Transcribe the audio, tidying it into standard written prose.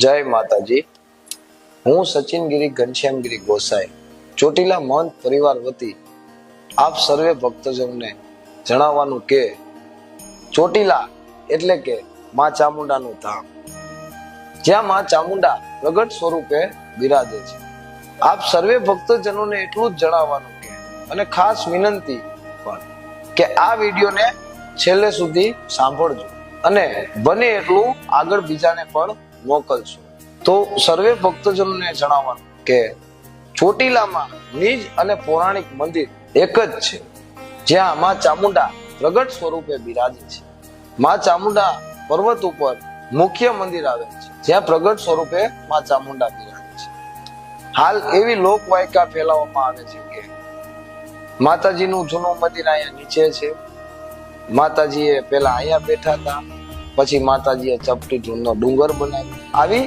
જય માતાજી. હું સચિનગીરી ઘનશ્યામગીરી ગોસાઈ ચોટીલા મહંત પરિવાર વતી આપ સર્વે ભક્તજનોને જણાવવાનું કે ચોટીલા એટલે કે માં ચામુંડાનું ધામ, જ્યાં માં ચામુંડા પ્રગટ સ્વરૂપે બિરાજે છે. આપ સર્વે ભક્તજનોને એટલું જ જણાવવાનું કે અને ખાસ વિનંતી પણ કે આ વિડીયોને છેલ્લે સુધી સાંભળજો અને બને એટલું આગળ બીજાને પણ મોકલશો. તો સર્વે ભક્તજનોને જણાવવાનું કે ચોટીલામાં નિજ અને પૌરાણિક મંદિર એક જ છે, જ્યાં માં ચામુંડા પ્રગટ સ્વરૂપે બિરાજે છે. માં ચામુંડા પર્વત ઉપર મુખ્ય મંદિર આવેલ છે, જ્યાં પ્રગટ સ્વરૂપે માં ચામુંડા બિરાજે છે. હાલ એવી લોકવાયકા ફેલાવવામાં આવે છે કે માતાજીનું જૂનું મંદિર અહીંયા નીચે છે, માતાજીએ પેલા અહીંયા બેઠા હતા, પછી માતાજીએ ચપટી નો ડુંગર બનાવ્યો. આવી